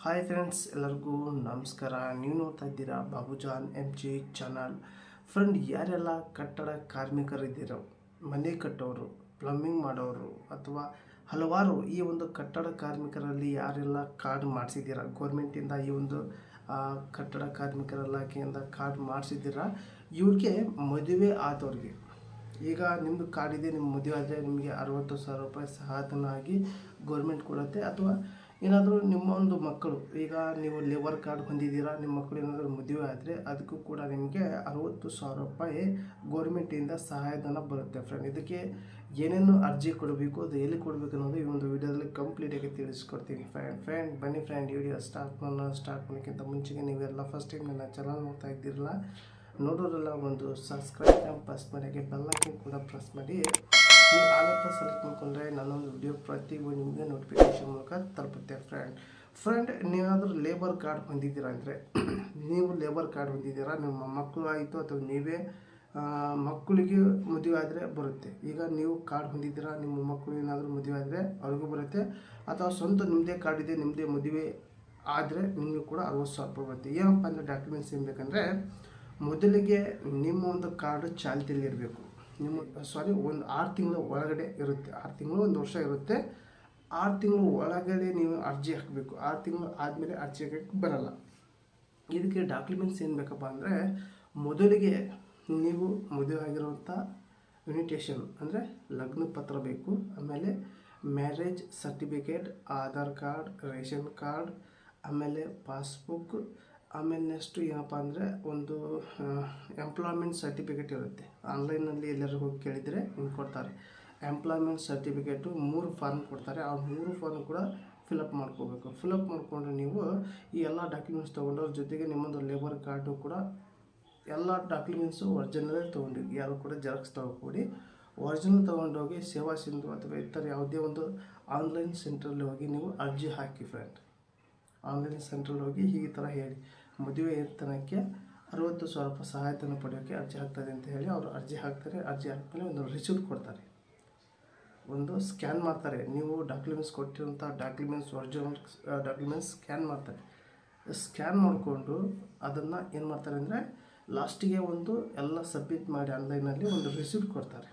Hi friends, ಎಲ್ಲರಿಗೂ ನಮಸ್ಕಾರ. ನೀವು ನೋಡ್ತಾ ಇದ್ದೀರಾ ಬಾಬುಜಾನ್ MG ಚಾನಲ್. ಫ್ರೆಂಡ್, ಯಾರೆಲ್ಲ ಕಟ್ಟಡ ಕಾರ್ಮಿಕರಿದ್ದೀರೋ, ಮನೆ ಕಟ್ಟೋರು, ಪ್ಲಂಬಿಂಗ್ ಮಾಡೋರು ಅಥವಾ ಹಲವಾರು ಈ ಒಂದು ಕಟ್ಟಡ ಕಾರ್ಮಿಕರಲ್ಲಿ ಯಾರೆಲ್ಲ ಕಾರ್ಡ್ ಮಾಡಿಸಿದ್ದೀರಾ, ಗೌರ್ಮೆಂಟಿಂದ ಈ ಒಂದು ಕಟ್ಟಡ ಕಾರ್ಮಿಕರ ಇಲಾಖೆಯಿಂದ ಕಾರ್ಡ್ ಮಾಡಿಸಿದ್ದೀರಾ, ಇವ್ರಿಗೆ ಮದುವೆ ಆದವ್ರಿಗೆ ಈಗ ನಿಮ್ಮದು ಕಾರ್ಡ್ ಇದೆ, ನಿಮ್ಮ ಮದುವೆ ಆದರೆ ನಿಮಗೆ 60,000 ರೂಪಾಯಿ ಸಹಾಯಧನ ಆಗಿ ಗೌರ್ಮೆಂಟ್ ಕೊಡುತ್ತೆ. ಅಥವಾ ಏನಾದರೂ ನಿಮ್ಮ ಒಂದು ಮಕ್ಕಳು, ಈಗ ನೀವು ಲೇಬರ್ ಕಾರ್ಡ್ ಹೊಂದಿದ್ದೀರಾ, ನಿಮ್ಮ ಮಕ್ಕಳು ಏನಾದರೂ ಮದುವೆ ಆದರೆ ಅದಕ್ಕೂ ಕೂಡ ನಿಮಗೆ 60,000 ರೂಪಾಯಿ ಗೌರ್ಮೆಂಟಿಂದ ಸಹಾಯಧನ ಬರುತ್ತೆ. ಫ್ರೆಂಡ್, ಇದಕ್ಕೆ ಏನೇನು ಅರ್ಜಿ ಕೊಡಬೇಕು, ಅದು ಎಲ್ಲಿ ಕೊಡಬೇಕು ಅನ್ನೋದು ಈ ಒಂದು ವಿಡಿಯೋದಲ್ಲಿ ಕಂಪ್ಲೀಟಾಗಿ ತಿಳಿಸ್ಕೊಡ್ತೀನಿ. ಫ್ರೆಂಡ್ ಬನ್ನಿ ಫ್ರೆಂಡ್, ವಿಡಿಯೋ ಸ್ಟಾರ್ಟ್ ಮಾಡೋಕ್ಕಿಂತ ಮುಂಚೆಗೆ ನೀವೆಲ್ಲ ಫಸ್ಟ್ ಟೈಮ್ ನನ್ನ ಚಾನಲ್ ನೋಡ್ತಾ ಇದ್ದೀರಲ್ಲ, ನೋಡೋರೆಲ್ಲ ಒಂದು ಸಬ್ಸ್ಕ್ರೈಬ್ ಪ್ರೆಸ್ ಮಾಡಿ, ಬೆಲ್ಲೈಕನ್ ಕೂಡ ಪ್ರೆಸ್ ಮಾಡಿ. ನೀವು ಆಲತ್ತ ಸೆಲೆಕ್ಟ್ ಮಾಡ್ಕೊಂಡ್ರೆ ನನ್ನೊಂದು ವಿಡಿಯೋ ಪ್ರತಿಯೊಂದು ನಿಮಗೆ ನೋಟಿಫಿಕೇಶನ್ ಮೂಲಕ ತಲುಪುತ್ತೆ. ಫ್ರೆಂಡ್, ನೀವೇನಾದರೂ ಲೇಬರ್ ಕಾರ್ಡ್ ಹೊಂದಿದ್ದೀರಾ ಅಂದರೆ, ನೀವು ಲೇಬರ್ ಕಾರ್ಡ್ ಹೊಂದಿದ್ದೀರಾ, ನಿಮ್ಮ ಮಕ್ಕಳು ಆಯಿತು ಅಥವಾ ನೀವೇ ಮಕ್ಕಳಿಗೆ ಮದುವೆ ಆದರೆ ಬರುತ್ತೆ. ಈಗ ನೀವು ಕಾರ್ಡ್ ಹೊಂದಿದ್ದೀರಾ, ನಿಮ್ಮ ಮಕ್ಕಳು ಏನಾದರೂ ಮದುವೆ ಆದರೆ ಅವ್ರಿಗೂ ಬರುತ್ತೆ. ಅಥವಾ ಸ್ವಂತ ನಿಮ್ಮದೇ ಕಾರ್ಡ್ ಇದೆ, ನಿಮ್ಮದೇ ಮದುವೆ ಆದರೆ ನಿಮಗೂ ಕೂಡ 60,000 ರೂಪಾಯಿ ಬರುತ್ತೆ. ಏನಪ್ಪ ಅಂದರೆ ಡಾಕ್ಯುಮೆಂಟ್ಸ್ ಏನು ಬೇಕಂದರೆ, ಮೊದಲಿಗೆ ನಿಮ್ಮ ಒಂದು ಕಾರ್ಡು ಚಾಲ್ತಿಯಲ್ಲಿ ಇರಬೇಕು. ಒಂದು 6 ತಿಂಗಳ ಒಳಗಡೆ ಇರುತ್ತೆ. 6 ತಿಂಗಳು 1 ವರ್ಷ ಇರುತ್ತೆ. 6 ತಿಂಗಳು ಒಳಗಡೆ ನೀವು ಅರ್ಜಿ ಹಾಕಬೇಕು. 6 ತಿಂಗಳು ಆದಮೇಲೆ ಅರ್ಜಿ ಹಾಕಕ್ಕೆ ಬರಲ್ಲ. ಇದಕ್ಕೆ ಡಾಕ್ಯುಮೆಂಟ್ಸ್ ಏನು ಬೇಕಪ್ಪ ಅಂದರೆ, ಮೊದಲಿಗೆ ನೀವು ಮದುವೆ ಆಗಿರುವಂಥ ಇನ್ವಿಟೇಷನ್ ಅಂದರೆ ಲಗ್ನ ಪತ್ರ ಬೇಕು. ಆಮೇಲೆ marriage certificate, Aadhaar card, ration card, ಆಮೇಲೆ ಪಾಸ್ಬುಕ್, ಆಮೇಲೆ ನೆಕ್ಸ್ಟು ಏನಪ್ಪ ಅಂದರೆ ಒಂದು ಎಂಪ್ಲಾಯ್ಮೆಂಟ್ ಸರ್ಟಿಫಿಕೇಟ್ ಇರುತ್ತೆ. ಆನ್ಲೈನಲ್ಲಿ ಎಲ್ಲರೂ ಹೋಗಿ ಕೇಳಿದರೆ ನಿಮ್ಗೆ ಕೊಡ್ತಾರೆ. ಎಂಪ್ಲಾಯ್ಮೆಂಟ್ ಸರ್ಟಿಫಿಕೇಟು 3 ಫಾರ್ಮ್ ಕೊಡ್ತಾರೆ. ಆ 3 ಫಾರ್ಮ್ ಕೂಡ ಫಿಲಪ್ ಮಾಡ್ಕೋಬೇಕು. ಫಿಲಪ್ ಮಾಡಿಕೊಂಡ್ರೆ ನೀವು ಈ ಎಲ್ಲ ಡಾಕ್ಯುಮೆಂಟ್ಸ್ ತೊಗೊಂಡವ್ರ ಜೊತೆಗೆ ನಿಮ್ಮೊಂದು ಲೇಬರ್ ಕಾರ್ಡು ಕೂಡ ಎಲ್ಲ ಡಾಕ್ಯುಮೆಂಟ್ಸು ಒರಿಜಿನಲೇ ತೊಗೊಂಡು, ಯಾರು ಕೂಡ ಜೆರಾಕ್ಸ್ ತೊಗೊಬೇಡಿ. ಒರಿಜಿನಲ್ ತೊಗೊಂಡೋಗಿ ಸೇವಾ ಸಿಂಧು ಅಥವಾ ಇತರ ಯಾವುದೇ ಒಂದು ಆನ್ಲೈನ್ ಸೆಂಟ್ರಲ್ಲಿ ಹೋಗಿ ನೀವು ಅರ್ಜಿ ಹಾಕಿ. ಫ್ರೆಂಡ್, ಆನ್ಲೈನ್ ಸೆಂಟ್ರಲ್ಲಿ ಹೋಗಿ ಈ ಥರ ಹೇಳಿ, ಮದುವೆ ಇರ್ತನಕ್ಕೆ 60,000 ರೂಪಾಯಿ ಸಹಾಯಧನ ಪಡೆಯೋಕ್ಕೆ ಅರ್ಜಿ ಆಗ್ತದೆ ಅಂತ ಹೇಳಿ ಅವರು ಅರ್ಜಿ ಹಾಕ್ತಾರೆ. ಅರ್ಜಿ ಹಾಕಿದ್ಮೇಲೆ ಒಂದು ರಿಸಿಪ್ಟ್ ಕೊಡ್ತಾರೆ, ಒಂದು ಸ್ಕ್ಯಾನ್ ಮಾಡ್ತಾರೆ. ನೀವು ಡಾಕ್ಯುಮೆಂಟ್ಸ್ ಕೊಟ್ಟಿರೋಂಥ ಒರಿಜಿನಲ್ ಡಾಕ್ಯುಮೆಂಟ್ಸ್ ಸ್ಕ್ಯಾನ್ ಮಾಡ್ತಾರೆ. ಸ್ಕ್ಯಾನ್ ಮಾಡಿಕೊಂಡು ಅದನ್ನು ಏನು ಮಾಡ್ತಾರೆ ಅಂದರೆ, ಲಾಸ್ಟಿಗೆ ಒಂದು ಎಲ್ಲ ಸಬ್ಮಿಟ್ ಮಾಡಿ ಆನ್ಲೈನಲ್ಲಿ ಒಂದು ರಿಸಿಪ್ಟ್ ಕೊಡ್ತಾರೆ.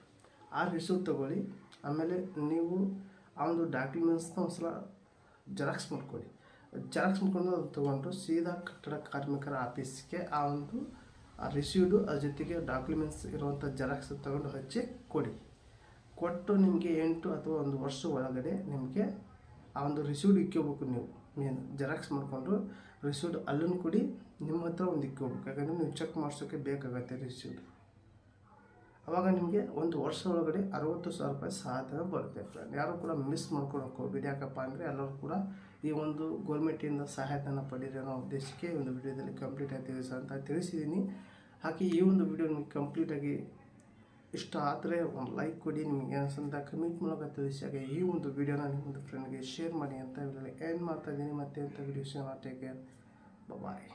ಆ ರಿಸಿಪ್ಟ್ ತೊಗೊಳ್ಳಿ. ಆಮೇಲೆ ನೀವು ಆ ಒಂದು ಡಾಕ್ಯುಮೆಂಟ್ಸ್ನ ಒಂದ್ಸಲ ಜೆರಾಕ್ಸ್ ಮಾಡ್ಕೊಳ್ಳಿ. ಜೆರಾಕ್ಸ್ ಮಾಡ್ಕೊಂಡು ಅದು ತೊಗೊಂಡು ಸೀದಾ ಕಟ್ಟಡ ಕಾರ್ಮಿಕರ ಆಫೀಸ್ಗೆ ಆ ಒಂದು ರಿಸೀವ್ಡು ಅದ್ರ ಜೊತೆಗೆ ಡಾಕ್ಯುಮೆಂಟ್ಸ್ ಇರುವಂಥ ಜೆರಾಕ್ಸ್ ತೊಗೊಂಡು ಹಚ್ಚಿ ಕೊಡಿ. ಕೊಟ್ಟು ನಿಮಗೆ 8 ಅಥವಾ 1 ವರ್ಷ ಒಳಗಡೆ ನಿಮಗೆ ಆ ಒಂದು ರಿಸೀವ್ಡ್ ಇಕ್ಕೋಬೇಕು. ನೀವು ಮೇನ್ ಜೆರಾಕ್ಸ್ ಮಾಡಿಕೊಂಡು ರಿಸೀವ್ಡ್ ಅಲ್ಲೂ ಕೊಡಿ, ನಿಮ್ಮ ಹತ್ರ ಒಂದು ಇಕ್ಕೋಬೇಕು. ಯಾಕಂದರೆ ನೀವು ಚೆಕ್ ಮಾಡಿಸೋಕ್ಕೆ ಬೇಕಾಗತ್ತೆ ರಿಸೀವ್ಡ್. ಆವಾಗ ನಿಮಗೆ 1 ವರ್ಷ ಒಳಗಡೆ 60,000 ರೂಪಾಯಿ ಸಹಾಯಧನ ಬರುತ್ತೆ. ಫ್ರೆಂಡ್, ಯಾರು ಕೂಡ ಮಿಸ್ ಮಾಡ್ಕೊಳಕ್ಕೆ ಹೋಗ್ಬೇಡಿ. ಯಾಕಪ್ಪ ಅಂದರೆ ಎಲ್ಲರೂ ಕೂಡ ಈ ಒಂದು ಗೌರ್ಮೆಂಟಿಂದ ಸಹಾಯಧನ ಪಡೀರಿ ಅನ್ನೋ ಉದ್ದೇಶಕ್ಕೆ ಒಂದು ವಿಡಿಯೋದಲ್ಲಿ ಕಂಪ್ಲೀಟಾಗಿ ತಿಳಿಸಿದ್ದೀನಿ. ಹಾಗೆ ಈ ಒಂದು ವಿಡಿಯೋ ನಿಮಗೆ ಕಂಪ್ಲೀಟಾಗಿ ಇಷ್ಟ ಆದರೆ ಒಂದು ಲೈಕ್ ಕೊಡಿ. ನಿಮಗೆ ಅನಿಸಂತ ಕಮೆಂಟ್ ಮೂಲಕ ತಿಳಿಸಿ. ಹಾಗೆ ಈ ಒಂದು ವಿಡಿಯೋನ ನಿಮ್ಮೊಂದು ಫ್ರೆಂಡ್ಗೆ ಶೇರ್ ಮಾಡಿ ಅಂತ ಏನು ಮಾಡ್ತಾಯಿದ್ದೀನಿ. ಮತ್ತೆ ಅಂತ ವಿಡಿಯೋ ಟೇಕ್ ಕೇರ್, ಬಾಯ್.